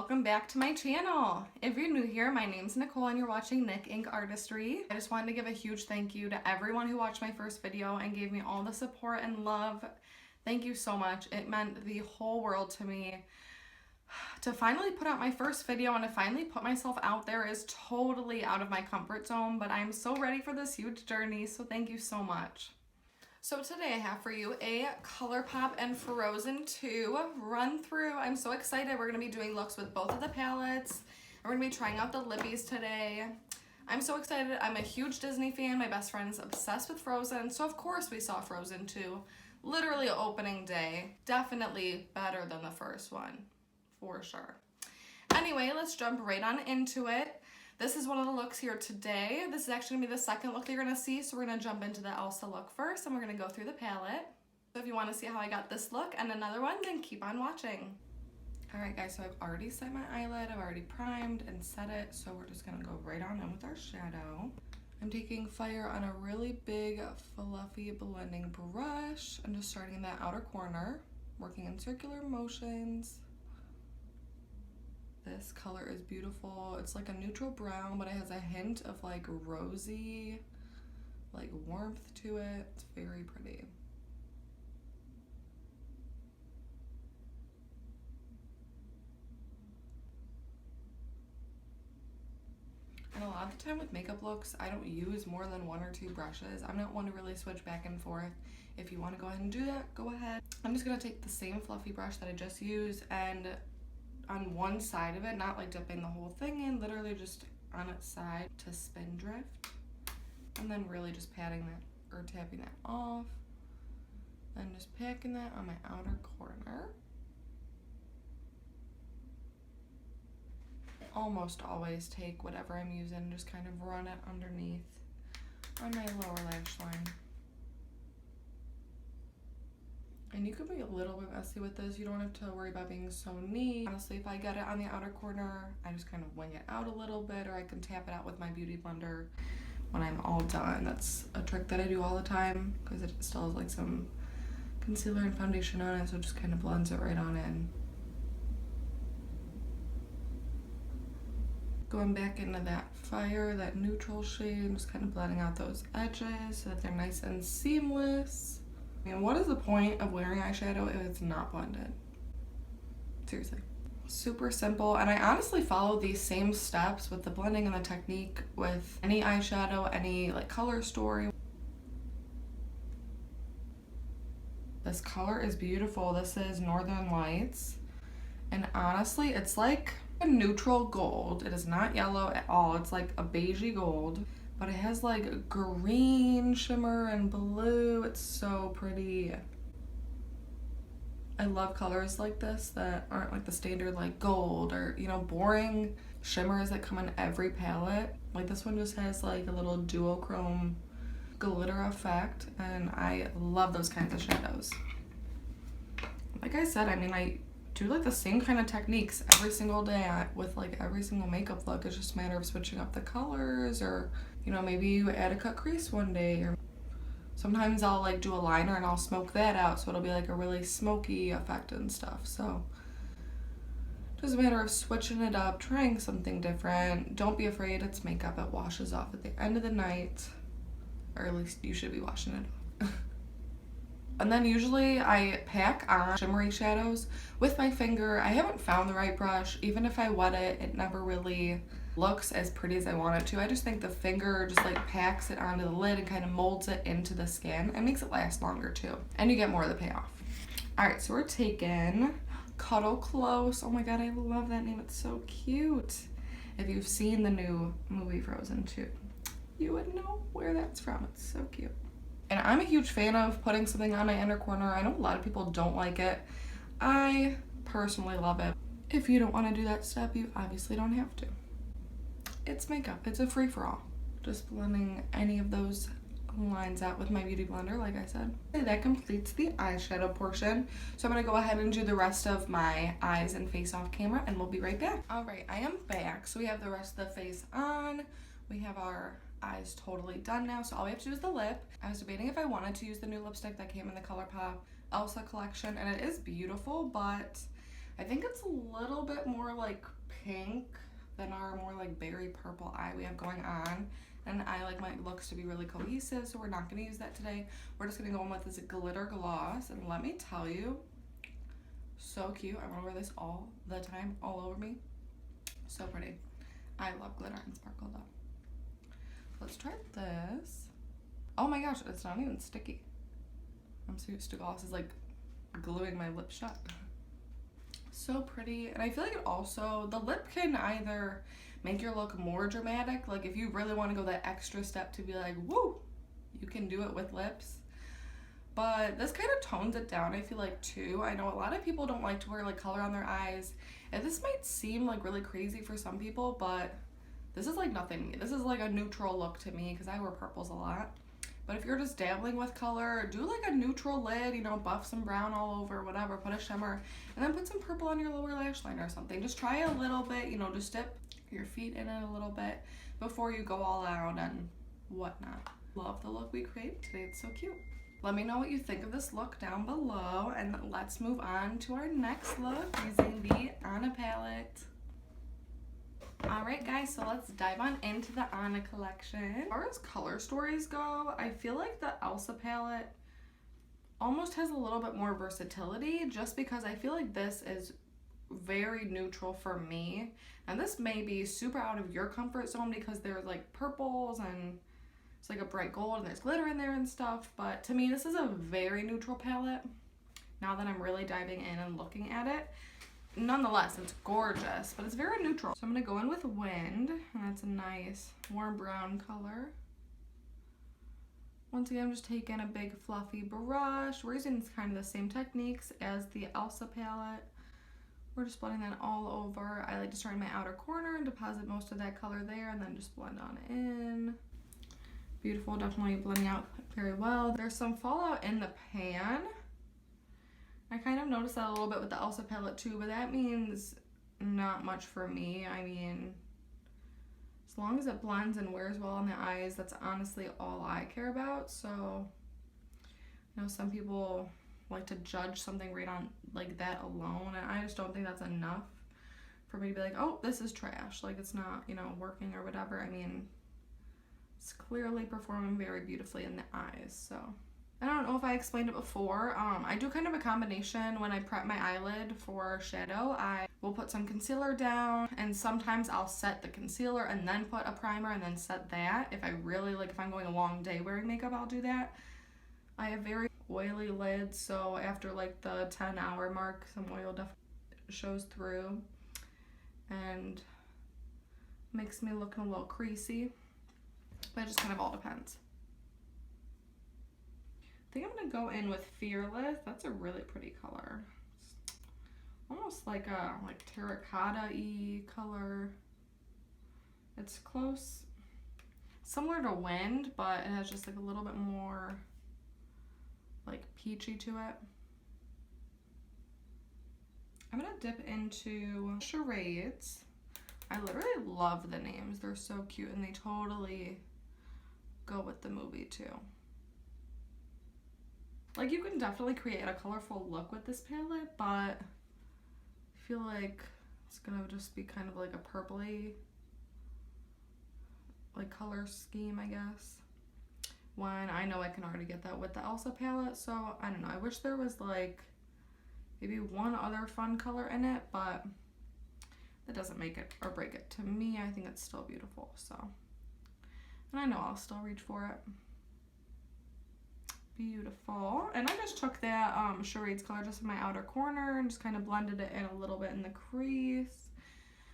welcome back to my channel. If you're new here, my name's Nicole and you're watching Nick Ink Artistry. I just wanted to give a huge thank you to everyone who watched my first video and gave me all the support and love. Thank you so much. It meant the whole world to me. To finally put out my first video and to finally put myself out there is totally out of my comfort zone, but I'm so ready for this huge journey, so thank you so much. So today I have for you a Colourpop and Frozen 2 run through. I'm so excited. We're going to be doing looks with both of the palettes. We're going to be trying out the lippies today. I'm so excited. I'm a huge Disney fan. My best friend's obsessed with Frozen, so of course we saw Frozen 2. Literally opening day. Definitely better than the first one, for sure. Anyway, let's jump right on into it. This is one of the looks here today. This is actually going to be the second look that you're going to see, so we're going to jump into the Elsa look first, and we're going to go through the palette. So if you want to see how I got this look and another one, then keep on watching. Alright guys, so I've already set my eyelid, I've already primed and set it, so we're just going to go right on in with our shadow. I'm taking fire on a really big, fluffy blending brush. I'm just starting in that outer corner, working in circular motions. This color is beautiful. It's like a neutral brown, but it has a hint of like rosy, like warmth to it. It's very pretty. And a lot of the time with makeup looks, I don't use more than one or two brushes. I'm not one to really switch back and forth. If you want to go ahead and do that, go ahead. I'm just going to take the same fluffy brush that I just used and on one side of it, not like dipping the whole thing in, literally just on its side to spin drift. And then really just patting that or tapping that off. And just packing that on my outer corner. I almost always take whatever I'm using and just kind of run it underneath on my lower lash line. And you can be a little bit messy with this. You don't have to worry about being so neat. Honestly, if I get it on the outer corner, I just kind of wing it out a little bit, or I can tap it out with my beauty blender when I'm all done. That's a trick that I do all the time because it still has like some concealer and foundation on it, so it just kind of blends it right on in. Going back into that fire, that neutral shade, and just kind of blending out those edges so that they're nice and seamless. I mean, what is the point of wearing eyeshadow if it's not blended? Seriously. Super simple, and I honestly follow these same steps with the blending and the technique with any eyeshadow, any like color story. This color is beautiful. This is Northern Lights, and honestly, it's like a neutral gold. It is not yellow at all. It's like a beigey gold. But it has like green shimmer and blue. It's so pretty. I love colors like this that aren't like the standard like gold or, you know, boring shimmers that come in every palette. Like this one just has like a little duochrome glitter effect, and I love those kinds of shadows. Like I said, I mean, I do like the same kind of techniques every single day with like every single makeup look. It's just a matter of switching up the colors, or you know, maybe you add a cut crease one day, or sometimes I'll like do a liner and I'll smoke that out, so it'll be like a really smoky effect and stuff. So just a matter of switching it up, trying something different. Don't be afraid, it's makeup. It washes off at the end of the night, or at least you should be washing it off. And then usually I pack on shimmery shadows with my finger. I haven't found the right brush. Even if I wet it, it never really looks as pretty as I want it to. I just think the finger just like packs it onto the lid and kind of molds it into the skin and makes it last longer too. And you get more of the payoff. Alright, so we're taking Cuddle Close. Oh my god, I love that name. It's so cute. If you've seen the new movie Frozen 2, you would know where that's from. It's so cute. And I'm a huge fan of putting something on my inner corner. I know a lot of people don't like it. I personally love it. If you don't want to do that step, you obviously don't have to. It's makeup. It's a free-for-all. Just blending any of those lines out with my beauty blender, like I said. Okay, that completes the eyeshadow portion. So I'm going to go ahead and do the rest of my eyes and face off camera, and we'll be right back. Alright, I am back. So we have the rest of the face on. We have our eyes totally done now, so all we have to do is the lip. I was debating if I wanted to use the new lipstick that came in the Colourpop Elsa collection, and it is beautiful, but I think it's a little bit more like pink than our more like berry purple eye we have going on. And I like my looks to be really cohesive, so we're not going to use that today. We're just going to go in with this glitter gloss. And let me tell you, so cute. I want to wear this all the time, all over me. So pretty. I love glitter and sparkle though. Let's try this. Oh my gosh, it's not even sticky. I'm so used to gloss is like gluing my lips shut. So pretty. And I feel like it also, the lip can either make your look more dramatic, like if you really want to go that extra step to be like, woo, you can do it with lips. But this kind of tones it down, I feel like, too. I know a lot of people don't like to wear like color on their eyes, and this might seem like really crazy for some people, but this is like nothing to me. This is like a neutral look to me because I wear purples a lot. But if you're just dabbling with color, do like a neutral lid, you know, buff some brown all over, whatever, put a shimmer, and then put some purple on your lower lash line or something. Just try a little bit, you know, just dip your feet in it a little bit before you go all out and whatnot. Love the look we created today. It's so cute. Let me know what you think of this look down below, and let's move on to our next look using the Anna palette. Alright guys, so let's dive on into the Anna collection. As far as color stories go, I feel like the Elsa palette almost has a little bit more versatility, just because I feel like this is very neutral for me. And this may be super out of your comfort zone because there's like purples and it's like a bright gold and there's glitter in there and stuff, but to me this is a very neutral palette now that I'm really diving in and looking at it. Nonetheless, it's gorgeous, but it's very neutral. So I'm going to go in with Wind, and that's a nice warm brown color. Once again, I'm just taking a big fluffy brush. We're using kind of the same techniques as the Elsa palette. We're just blending that all over. I like to start in my outer corner and deposit most of that color there, and then just blend on in. Beautiful, definitely blending out very well. There's some fallout in the pan. I kind of noticed that a little bit with the Elsa palette too, but that means not much for me. I mean, as long as it blends and wears well on the eyes, that's honestly all I care about. So, you know, some people like to judge something right on like that alone, and I just don't think that's enough for me to be like, oh, this is trash. Like, it's not, you know, working or whatever. I mean, it's clearly performing very beautifully in the eyes, so. I don't know if I explained it before. I do kind of a combination when I prep my eyelid for shadow. I will put some concealer down, and sometimes I'll set the concealer and then put a primer and then set that. If I really, like if I'm going a long day wearing makeup, I'll do that. I have very oily lids, so after like the 10-hour mark, some oil definitely shows through and makes me look a little creasy. But it just kind of all depends. I think I'm gonna go in with Fearless. That's a really pretty color. It's almost like a terracotta-y color. It's close, similar to Wind, but it has just like a little bit more like peachy to it. I'm gonna dip into Charades. I literally love the names. They're so cute and they totally go with the movie too. Like, you can definitely create a colorful look with this palette, but I feel like it's gonna just be kind of like a purpley like color scheme, I guess, when I know I can already get that with the Elsa palette. So I don't know, I wish there was like maybe one other fun color in it, but that doesn't make it or break it. To me, I think it's still beautiful, so. And I know I'll still reach for it. Beautiful. And I just took that Charades color just in my outer corner and just kind of blended it in a little bit in the crease.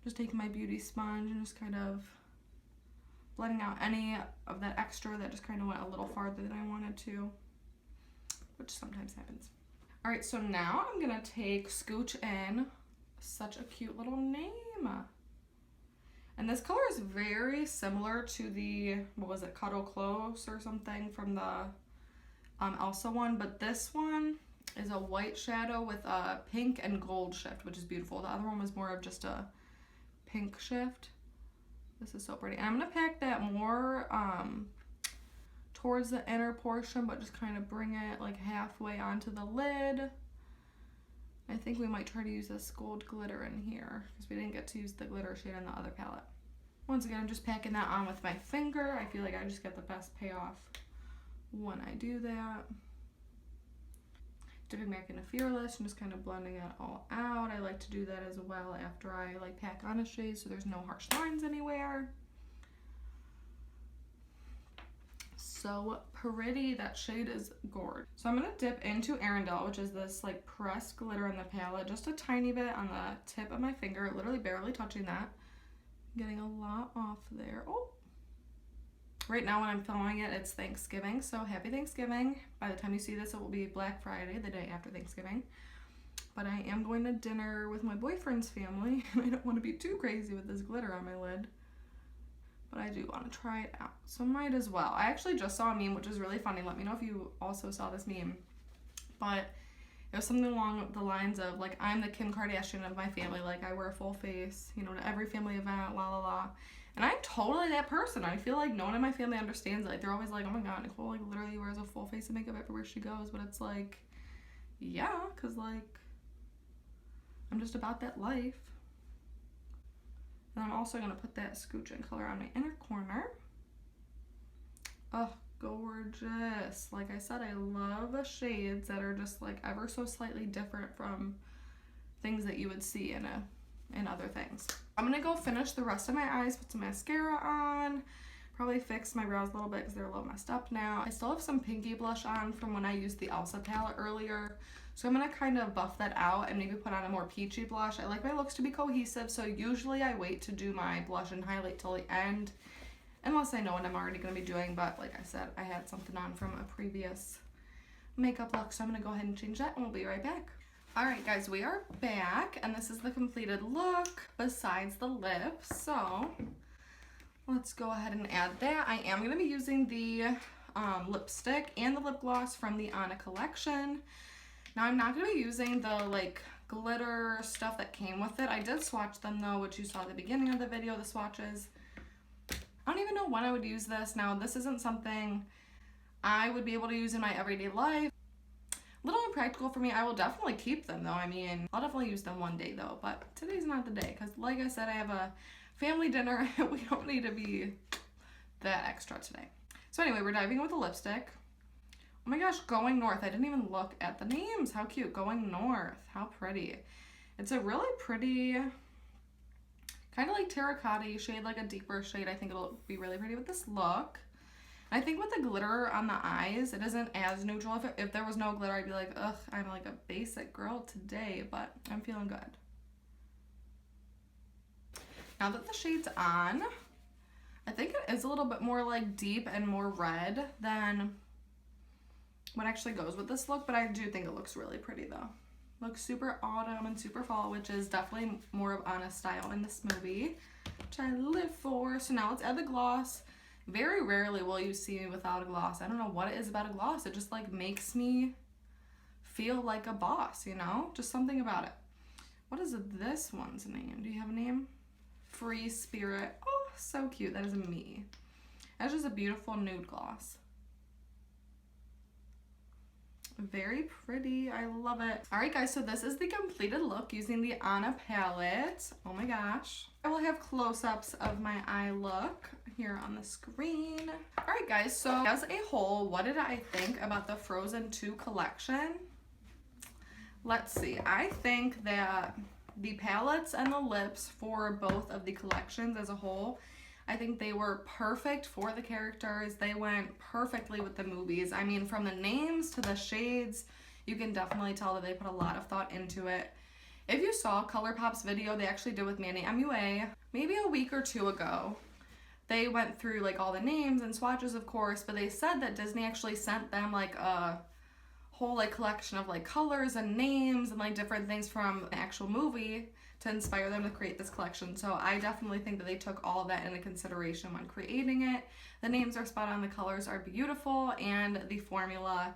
Just taking my beauty sponge and just kind of blending out any of that extra that just kind of went a little farther than I wanted to, which sometimes happens. All right, so now I'm gonna take Scooch In. Such a cute little name. And this color is very similar to the, what was it, Cuddle Close or something from the Elsa one, but this one is a white shadow with a pink and gold shift, which is beautiful. The other one was more of just a pink shift. This is so pretty. And I'm gonna pack that more towards the inner portion, but just kind of bring it like halfway onto the lid. I think we might try to use this gold glitter in here because we didn't get to use the glitter shade on the other palette. Once again, I'm just packing that on with my finger. I feel like I just get the best payoff when I do that. Dipping back into Fearless and just kind of blending it all out. I like to do that as well after I like pack on a shade so there's no harsh lines anywhere. So pretty. That shade is gorgeous. So I'm gonna dip into Arendelle, which is this like pressed glitter on the palette, just a tiny bit on the tip of my finger, literally barely touching that. Getting a lot off there. Oh, right now when I'm filming it, it's Thanksgiving, so happy Thanksgiving. By the time you see this, it will be Black Friday, the day after Thanksgiving. But I am going to dinner with my boyfriend's family, and I don't want to be too crazy with this glitter on my lid. But I do want to try it out, so might as well. I actually just saw a meme, which is really funny. Let me know if you also saw this meme. But it was something along the lines of, like, I'm the Kim Kardashian of my family. Like, I wear a full face, you know, to every family event, la la la. And I'm totally that person. I feel like no one in my family understands it. Like, they're always like, oh my god, Nicole, like, literally wears a full face of makeup everywhere she goes. But it's like, yeah, because, like, I'm just about that life. And I'm also going to put that scooch in color on my inner corner. Oh, gorgeous. Like I said, I love shades that are just like ever so slightly different from things that you would see in other things. I'm going to go finish the rest of my eyes, put some mascara on, probably fix my brows a little bit because they're a little messed up now. I still have some pinky blush on from when I used the Elsa palette earlier. So I'm going to kind of buff that out and maybe put on a more peachy blush. I like my looks to be cohesive, so usually I wait to do my blush and highlight till the end, unless I know what I'm already going to be doing. But like I said, I had something on from a previous makeup look, so I'm going to go ahead and change that and we'll be right back. Alright guys, we are back and this is the completed look besides the lips. So let's go ahead and add that. I am going to be using the lipstick and the lip gloss from the Anna collection. Now I'm not going to be using the like glitter stuff that came with it. I did swatch them though, which you saw at the beginning of the video, the swatches. I don't even know when I would use this. Now this isn't something I would be able to use in my everyday life. A little impractical for me. I will definitely keep them though. I mean, I'll definitely use them one day though, but today's not the day because like I said, I have a family dinner and we don't need to be that extra today. So anyway, we're diving with the lipstick. Oh my gosh, Going North. I didn't even look at the names. How cute. Going North. How pretty. It's a really pretty, kind of like terracotta shade, like a deeper shade. I think it'll be really pretty with this look. I think with the glitter on the eyes, it isn't as neutral. If there was no glitter, I'd be like, ugh, I'm like a basic girl today, but I'm feeling good. Now that the shade's on, I think it is a little bit more like deep and more red than what actually goes with this look, but I do think it looks really pretty though. Looks super autumn and super fall, which is definitely more of Anna's style in this movie, which I live for. So now let's add the gloss. Very rarely will you see me without a gloss. I don't know what it is about a gloss. It just like makes me feel like a boss, you know? Just something about it. What is this one's name? Do you have a name? Free Spirit. Oh, so cute. That is me. That's just a beautiful nude gloss. Very pretty. I love it. Alright guys, so this is the completed look using the Anna palette. Oh my gosh. I will have close-ups of my eye look here on the screen. Alright guys, so as a whole, what did I think about the Frozen 2 collection? Let's see. I think that the palettes and the lips for both of the collections as a whole, I think they were perfect for the characters. They went perfectly with the movies. I mean, from the names to the shades, you can definitely tell that they put a lot of thought into it. If you saw Colourpop's video they actually did with Manny MUA, maybe a week or two ago, they went through like all the names and swatches, of course, but they said that Disney actually sent them like a whole like collection of like colors and names and like different things from the actual movie to inspire them to create this collection. So I definitely think that they took all of that into consideration when creating it. The names are spot on, the colors are beautiful, and the formula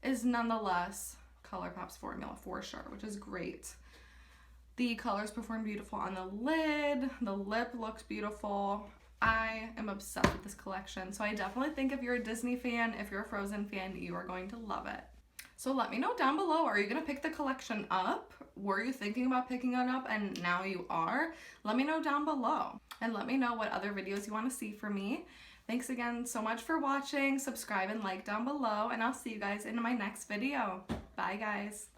is nonetheless Colourpop's formula for sure, which is great. The colors perform beautiful on the lid. The lip looks beautiful. I am obsessed with this collection. So I definitely think if you're a Disney fan, if you're a Frozen fan, you are going to love it. So let me know down below, are you gonna pick the collection up? Were you thinking about picking it up and now you are? Let me know down below and let me know what other videos you wanna see from me. Thanks again so much for watching. Subscribe and like down below, and I'll see you guys in my next video. Bye guys.